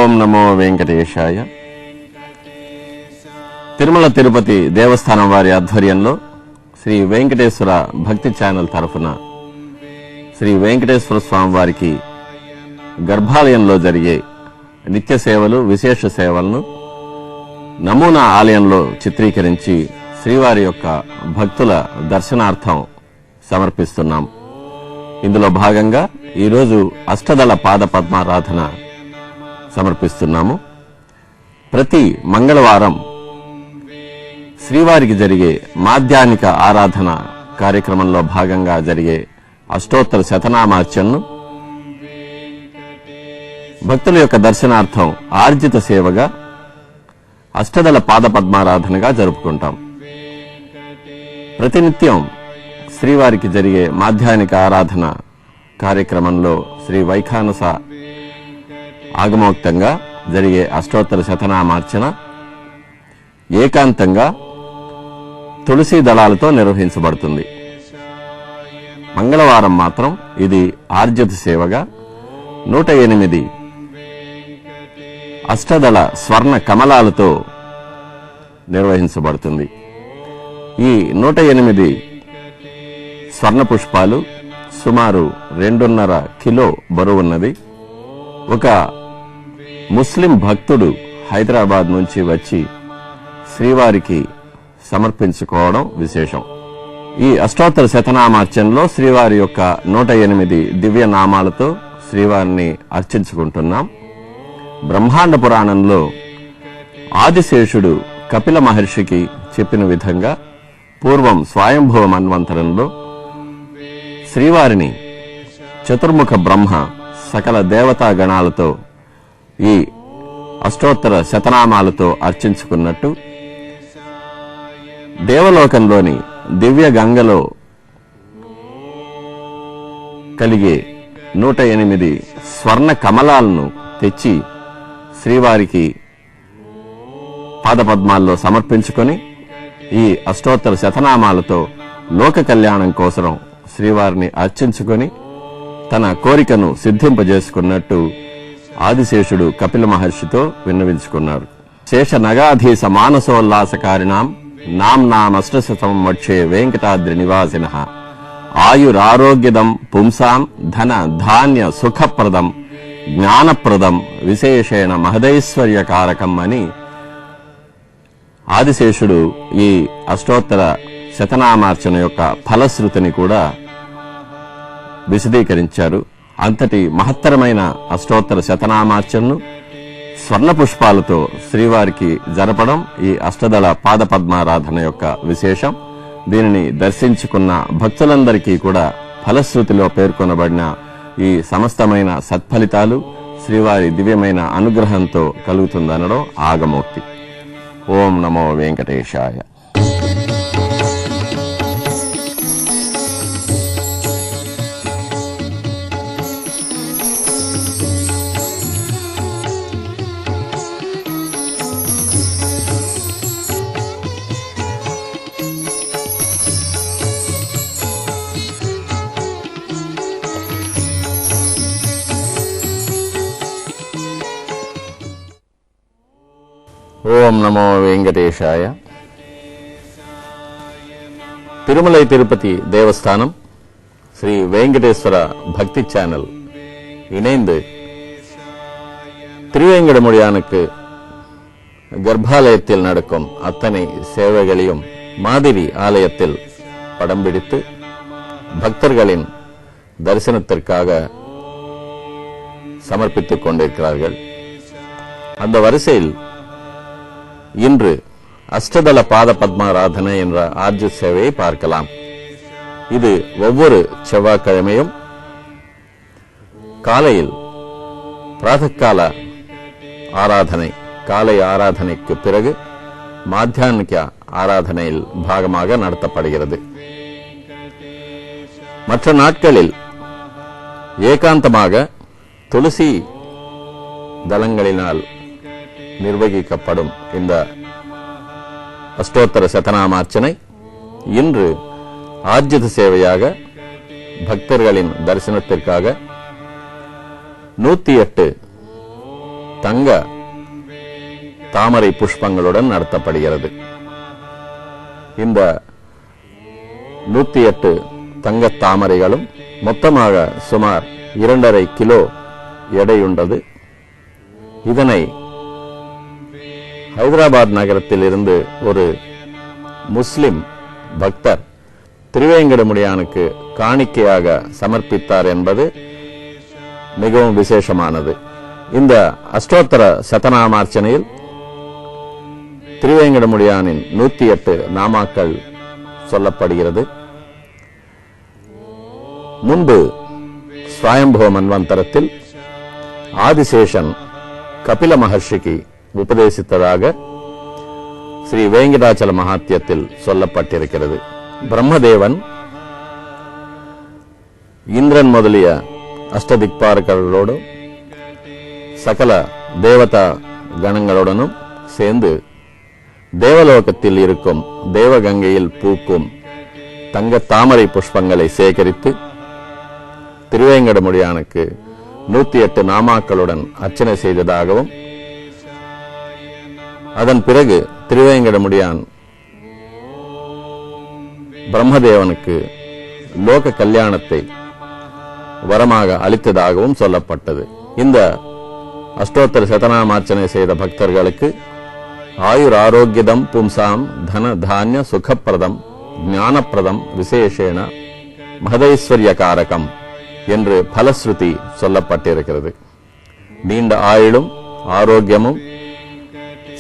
ఓం నమో వెంకటేశాయ. తిరుమల తిరుపతి దేవస్థానం వారి ఆధ్వర్యంలో శ్రీ వెంకటేశ్వర భక్తి ఛానల్ తరఫున శ్రీ వెంకటేశ్వర స్వామి వారికి గర్భాలయంలో జరిగే నిత్య సేవలు, విశేష సేవలను నమూనా ఆలయంలో చిత్రీకరించి శ్రీవారి యొక్క భక్తుల దర్శనార్థం సమర్పిస్తున్నాం. ఇందులో భాగంగా ఈరోజు అష్టదళ పాద పద్మారాధన సమర్పిస్తున్నాము. ప్రతి మంగళవారం శ్రీవారికి జరిగే మాధ్యాహ్నిక ఆరాధన కార్యక్రమంలో భాగంగా జరిగే అష్టోత్తర శతనామార్చనను భక్తుల యొక్క దర్శనార్థం ఆర్జిత సేవగా అష్టదళ పాద పద్మారాధనగా జరుపుకుంటాం. ప్రతినిత్యం శ్రీవారికి జరిగే మాధ్యాహ్నిక ఆరాధన కార్యక్రమంలో శ్రీ వైఖానస ఆగమోక్తంగా జరిగే అష్టోత్తర శతనామార్చన ఏకాంతంగా తులసీ దళాలతో నిర్వహించబడుతుంది. మంగళవారం మాత్రం ఇది ఆర్జిత సేవగా 108 అష్టదళ స్వర్ణ కమలాలతో నిర్వహించబడుతుంది. ఈ 108 స్వర్ణ పుష్పాలు సుమారు 2.5 కిలో బరువున్నది. ఒక ముస్లిం భక్తుడు హైదరాబాద్ నుంచి వచ్చి శ్రీవారికి సమర్పించుకోవడం విశేషం. ఈ అష్టోత్తర శతనామార్చనలో శ్రీవారి యొక్క 108 దివ్య నామాలతో శ్రీవారిని అర్చించుకుంటున్నాం. బ్రహ్మాండ పురాణంలో ఆదిశేషుడు కపిల మహర్షికి చెప్పిన విధంగా పూర్వం స్వయంభవ మన్వంతరంలో శ్రీవారిని చతుర్ముఖ బ్రహ్మ సకల దేవతా గణాలతో ఈ అష్టోత్తర శతనామాలతో అర్చించుకున్నట్టు దేవలోకంలోని దివ్య గంగలో కలిగే 108 స్వర్ణ కమలాలను తెచ్చి శ్రీవారికి పాదపద్మాల్లో సమర్పించుకొని ఈ అష్టోత్తర శతనామాలతో లోక కళ్యాణం కోసం శ్రీవారిని అర్చించుకొని తన కోరికను సిద్ధింపజేసుకున్నట్టు ఆదిశేషుడు కపిల మహర్షితో విన్నవించుకున్నారు. శేష నగాధీశ మానసోల్లాసకారిణాం నామ్నామష్టశతం మక్షే వెంకటాద్రి నివాసినః ఆయురారోగ్యదం పుంసాం ధన ధాన్య సుఖప్రదం జ్ఞానప్రదం విశేషేణ మహదైశ్వర్యకారకం అని ఆదిశేషుడు ఈ అష్టోత్తర శతనామార్చన యొక్క ఫలశ్రుతిని కూడా విశదీకరించారు. అంతటి మహత్తరమైన అష్టోత్తర శతనామార్చనను స్వర్ణ పుష్పాలతో శ్రీవారికి జరపడం ఈ అష్టదళ పాద పద్మారాధన యొక్క విశేషం. దీనిని దర్శించుకున్న భక్తులందరికీ కూడా ఫలశ్రుతిలో పేర్కొనబడిన ఈ సమస్తమైన సత్ఫలితాలు శ్రీవారి దివ్యమైన అనుగ్రహంతో కలుగుతుందనడం ఆగమోక్తి. ఓం నమో వెంకటేశాయ. ఓం నమో వెంకటేశాయ. తిరుమలై తిరుపతి தேவஸ்தானம் ஸ்ரீ வெங்கடேஸ்வர பக்தி சேனல் இணைந்து திருவேங்கடமுடியானுக்கு கர்ப்பாலயத்தில் நடக்கும் அத்தனை சேவைகளையும் மாதிரி ஆலயத்தில் படம் பிடித்து பக்தர்களின் தரிசனத்திற்காக சமர்ப்பித்துக் கொண்டிருக்கிறார்கள். அந்த வரிசையில் இன்று அஷ்டதள பாத பத்மாராதனை என்ற ஆர்ஜித சேவையை பார்க்கலாம். இது ஒவ்வொரு செவ்வாய்க்கிழமையும் காலையில் பிராதகால ஆராதனை, காலை ஆராதனைக்கு பிறகு மாத்தியானிக ஆராதனையில் பாகமாக நடத்தப்படுகிறது. மற்ற நாட்களில் ஏகாந்தமாக துளசி தலங்களினால் நிர்வகிக்கப்படும் இந்த அஷ்டோத்தர சதநாமார்ச்சனை இன்று ஆர்ஜித சேவையாக பக்தர்களின் தரிசனத்திற்காக 108 தங்க தாமரை புஷ்பங்களுடன் நடத்தப்படுகிறது. இந்த 108 தங்க தாமரைகளும் மொத்தமாக சுமார் 2.5 கிலோ எடையுண்டது. இதனை ஹைதராபாத் நகரத்தில் இருந்து ஒரு முஸ்லிம் பக்தர் திருவேங்கடமுடியானுக்கு காணிக்கையாக சமர்ப்பித்தார் என்பது மிகவும் விசேஷமானது. இந்த அஷ்டோத்தர சதநாமார்ச்சனையில் திருவேங்கடமுடியானின் 108 நாமாக்கள் சொல்லப்படுகிறது. முன்பு ஸ்வயம்புவ மன்வந்தரத்தில் ஆதிசேஷன் கபில மகர்ஷிக்கு உபதேசித்ததாக ஸ்ரீ வேங்கடாச்சல மகாத்யத்தில் சொல்லப்பட்டிருக்கிறது. பிரம்மதேவன் இந்திரன் முதலிய அஷ்டதிக்பாரகர்களோடு சகல தேவதா கணங்களுடனும் சேர்ந்து தேவலோகத்தில் இருக்கும் தேவகங்கையில் பூக்கும் தங்க தாமரை புஷ்பங்களை சேகரித்து திருவேங்கடமுடியானுக்கு 108 நாமாக்களுடன் அர்ச்சனை செய்ததாகவும், அதன் பிறகு திருவேங்கடமுடியான் பிரம்மதேவனுக்கு லோக கல்யாணத்தை வரமாக அளித்ததாகவும் சொல்லப்பட்டது. இந்த அஷ்டோத்தர சதநாமார்ச்சனை செய்த பக்தர்களுக்கு ஆயுர் ஆரோக்கியதம் பும்சாம் தன தானிய சுகப்பிரதம் ஞானப்பிரதம் விசேஷேன மகதைஸ்வர்ய காரகம் என்று பலஸ்ருதி சொல்லப்பட்டிருக்கிறது. நீண்ட ஆயுளும் ஆரோக்கியமும்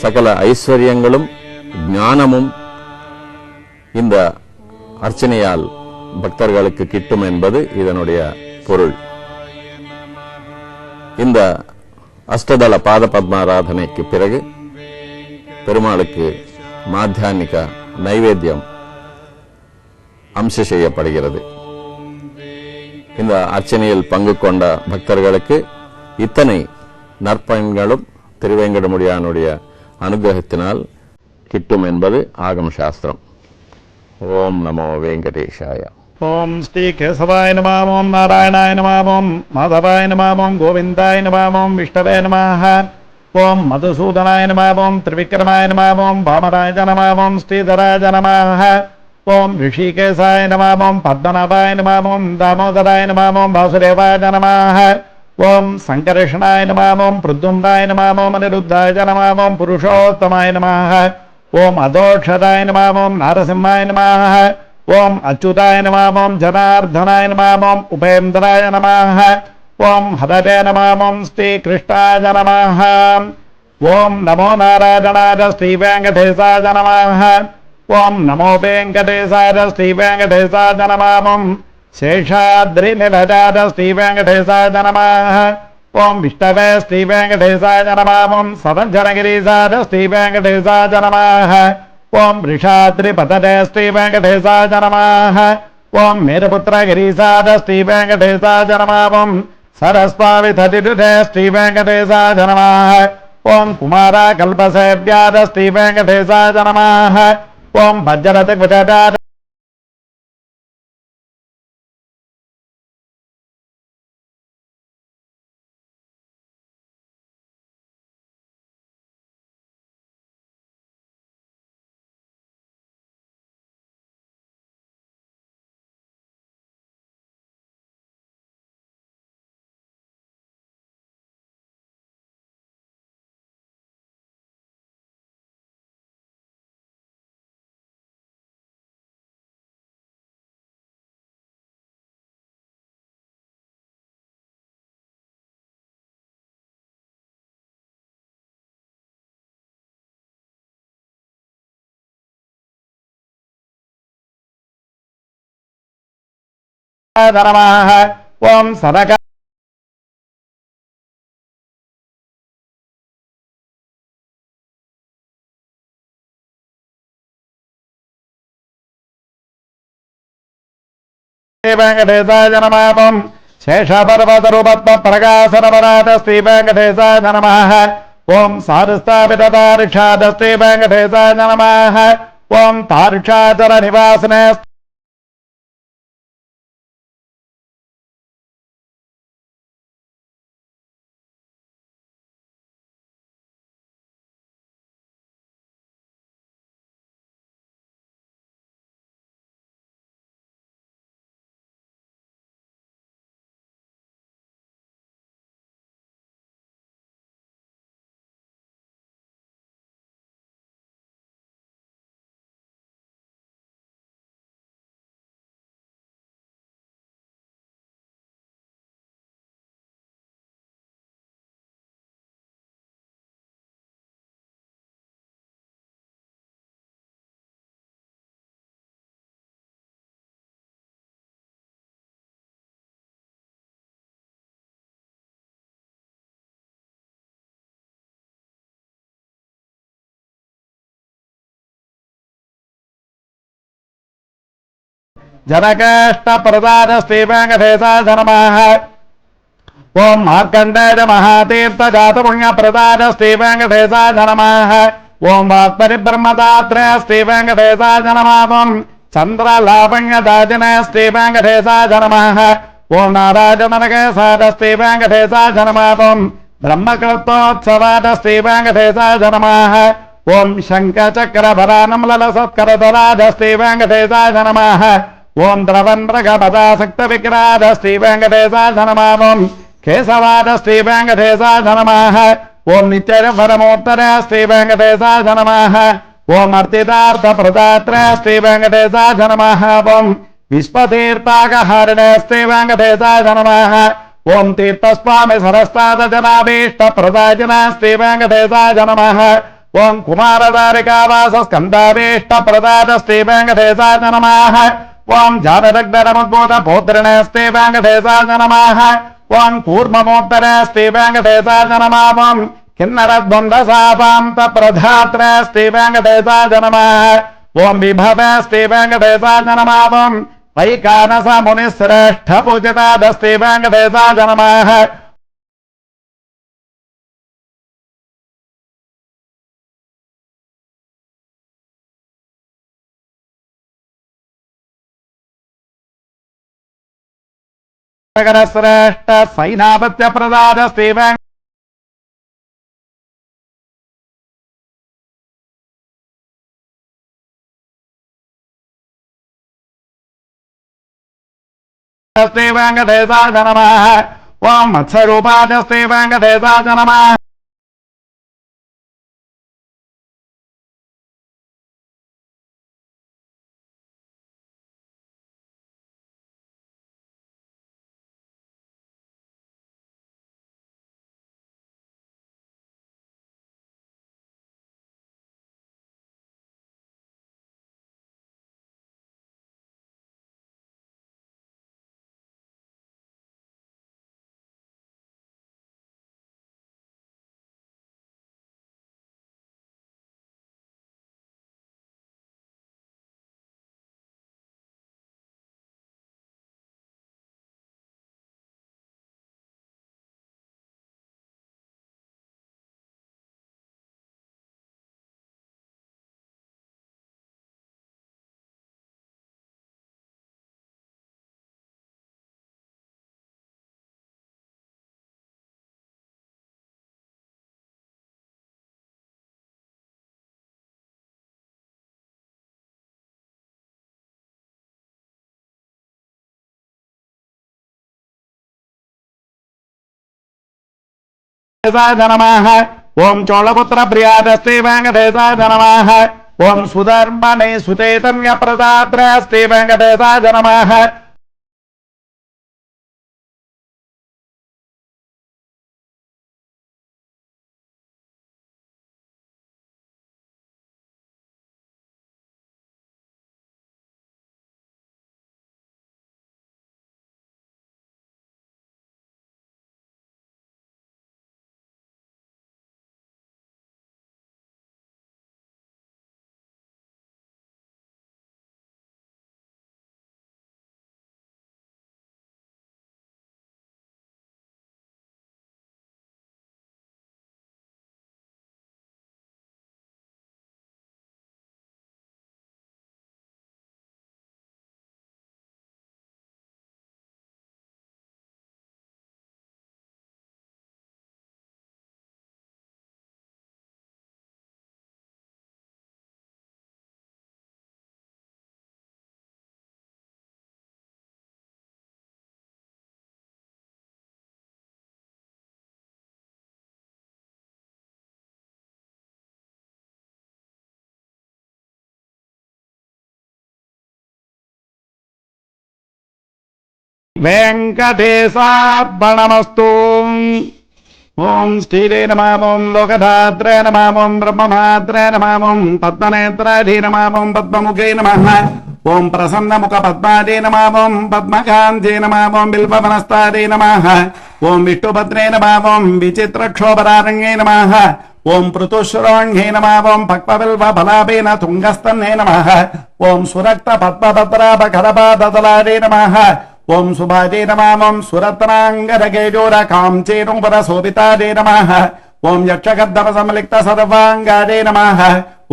சகல ஐஸ்வர்யங்களும் ஞானமும் இந்த அர்ச்சனையால் பக்தர்களுக்கு கிட்டும் என்பது இதனுடைய பொருள். இந்த அஷ்டதள பாத பத்மாராதனைக்கு பிறகு பெருமாளுக்கு மாத்தியானிக நைவேத்தியம் அம்ச செய்யப்படுகிறது. இந்த அர்ச்சனையில் பங்கு கொண்ட பக்தர்களுக்கு இத்தனை நற்பயன்களும் திருவேங்கடமுடியானுடைய அனுகிரகத்தினால் கிட்டும் என்பது ஆகம சாஸ்திரம். ஓம் நமோ வெங்கடேஷாய. ஓம் ஸ்ரீ கேசவாய நம. ஓம் நாராயணாய நம. ஓம் மாதவாய நம. ஓம் கோவிந்தாய நம. ஓம் விஷ்ணவே நம. ஓம் மதுசூதனாய நம. ஓம் திரிவிக்ரமாய நம. ஓம் வாமராஜ நம. ஓம் ஸ்ரீதராஜ நம. ஓம் ரிஷிகேசாய நம. ஓம் பத்மநாபாய நம. ஓம் தாமோதராய நம. ஓம் வாசுதேவாய நம. ஓம் சங்கர்ஷணாய நம. ஓம் பிரத்யும்னாய நம. ஓம் அனிருத்தாய நம. ஓம் புருஷோத்தமாய நம. ஓம் அதோஷதாய நம. ஓம் நாரசிம்மாய நம. ஓம் அச்சுதாய நம. ஓம் ஜனார்தனாய நம. ஓம் உபேந்திராய நம. ஓம் ஹரே நம. ஓம் ஸ்ரீகிருஷ்ணாய நம. ஓம் நமோ நாராயணாய ஸ்ரீவேங்கடேசாய நம. ஓம் நமோ வெங்கடேசாய ஸ்ரீவேங்கடேசாய நம. ஓம் சேஷாத்ரிநிலஜாய ஸ்ரீவேங்கடேசாய நம. ஓம் விஷ்ணவே ஸ்ரீவேங்கடேசாய நம. ஓம் சதஞ்சனகிரீசாய ஸ்ரீவேங்கடேசாய நம. ஓம் ரிஷாத்ரிபதே ஸ்ரீவேங்கடேசாய நம. ஓம் மேருபுத்திரகிரீசாய ஸ்ரீவேங்கடேசாய நம. ஓம் சரஸ்வாவிததிருதே ஸ்ரீவேங்கடேசாய நம. ஓம் குமார கல்பசேவ்யாய ஸ்ரீவேங்கடேசாய நம. ஓம் பஜ்ரத குஜராஜ நம. ஓம் சதக வெங்கடேசாய நம. ஓம் சேஷபர்வதருபத்ம பிரகாசனவராத ஸ்ரீவேங்கடேசாய நம. ஓம் சாருஸ்தாபிதாரிஷாத ஸ்ரீவேங்கடேசாய நம. ஓம் தாரிஷாச்சர நிவாசனே जनकेष्टप्रदानस्ते वेङ्कटेशाय नमः ओम मार्कण्डेय महातीर्थजातपुण्यप्रदानस्ते वेङ्कटेशाय नमः ओम वाक्परिब्रह्मदात्रेऽस्ते वेङ्कटेशाय नमः चन्द्रलावण्यदाजिनेऽस्ते वेङ्कटेशाय नमः ओम नारायणनकेशादस्ते वेङ्कटेशाय नमः ब्रह्मकृतोत्सवादस्ते वेङ्कटेशाय नमः ओम शङ्खचक्रभरानं ललसत्करधरादस्ते वेङ्कटेशाय नमः ओम द्रवन्मृगपदासक्तविग्रहादस्ते वेङ्कटेशाय नमः केशवादस्ते वेङ्कटेशाय नमः ओम नित्यवरमोत्तरस्ते वेङ्कटेशाय नमः ओम अर्थितार्थप्रदात्रस्ते वेङ्कटेशाय नमः ओम विश्वतीर्थागहरणस्ते वेङ्कटेशाय नमः ओम तीर्थस्वामी सरस्तादजनाभीष्टप्रदायिनस्ते वेङ्कटेशाय नमः ओम कुमारधारिकावासस्कन्धाभीष्टप्रदातस्ते वेङ्कटेशाय नमः ओम जानदग्धरमुद्भूतपौत्रिणस्ते वेङ्कटेशाय नमः ओम कूर्ममोत्तरस्ते वेङ्कटेशाय नमः ओम किन्नरद्वन्द्वसापान्तप्रधात्रस्ते वेङ्कटेशाय नमः ओम विभवस्ते वेङ्कटेशाय नमः ओम वैकानसमुनिश्रेष्ठपूजितादस्ते वेङ्कटेशाय नमः श्रेष्ठ सैनापत्य प्रदादस्ते वेङ्कटेशाय नमः ओम मत्स्यरूपादस्ते वेङ्कटेशाय नमः नमः ओम चोलपुत्र प्रियादस्ते वेङ्कटेशाय नमः ओम सुधर्मणे सुचैतन्य प्रदात्रस्ते वेङ्कटेशाय नमः वेङ्कटेशार्पणमस्तु ओम श्रीरे नमः ओम लोकधात्रे नमः ओम ब्रह्ममात्रे नमः ओम पद्मनेत्राधि नमः ओम पद्ममुखे नमः ओम प्रसन्नमुख पद्मादे नमः ओम पद्मकान्ते नमः ओम बिल्ववनस्तादे नमः ओम विष्णुभद्रे नमः ओम विचित्रक्षोभरारण्ये नमः ఓం పృతుశ్రోణ్యై నమః ఓం పక్వబిల్వ ఫలాభేన తుంగస్తన్నే నమః ఓం సురక్త పద్మపత్రాపకరపాదతలాదే నమః ఓం సుభాజే నమః ఓం సురత్నాంగరగేజోర కాంచేనుపర శోభితాదే నమః ఓం యక్షగర్ధమ సంలిక్త సర్వాంగాదే నమః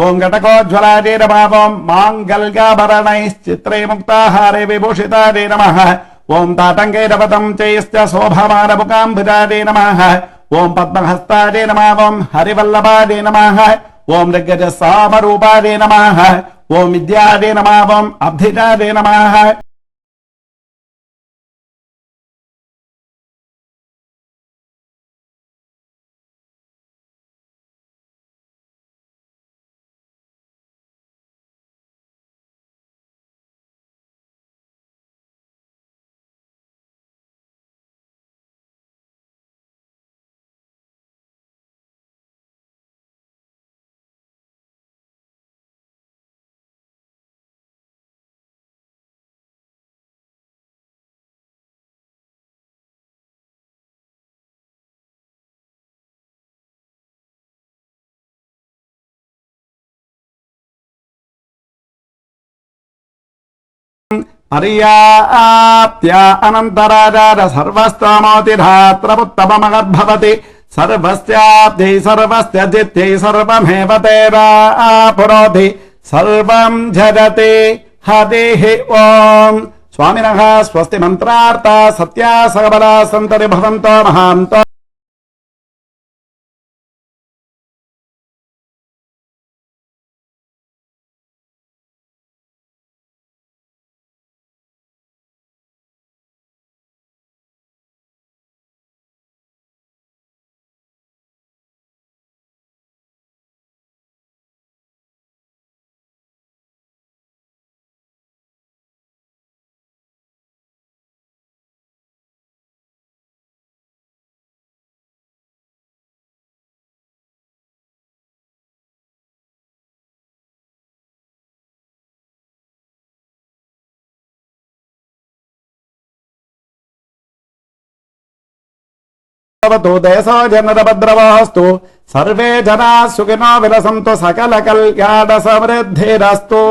ఓం ఘటకోజ్వలాదే నమః ఓం మాంగళ్యాభరణైశ్చిత్రే ముక్తాహారే విభూషితాదే నమః ఓం తాటంకైరవతం చైశ్చ శోభమానముకాంబుజాదే నమః ఓం పద్మహస్తాదే నమః ఓం హరివల్లభాదే నమః ఓం దిగ్గజ సామరూపాదే నమః ఓం విద్యాదే నమః ఓం అబ్ధిజాదే నమః పర్యాప్త్య అనంతరాజార సర్వస్తమోతిధాత్రముత్తమమగర్భవతి సర్వస్యాబ్ధై సర్వస్త్యజిత్యై సర్వమేవ పురోధి సర్వం జగతి హరిః ఓం స్వామినః స్వస్తి మంత్రార్థ సత్యా సకబలా సంతతి భవంతో మహాంతో దేశో జనరభద్రవాస్తు సర్వే జనా సుఖినో విలసంతు సకల కళ్యాణ సమృద్ధిరస్తు.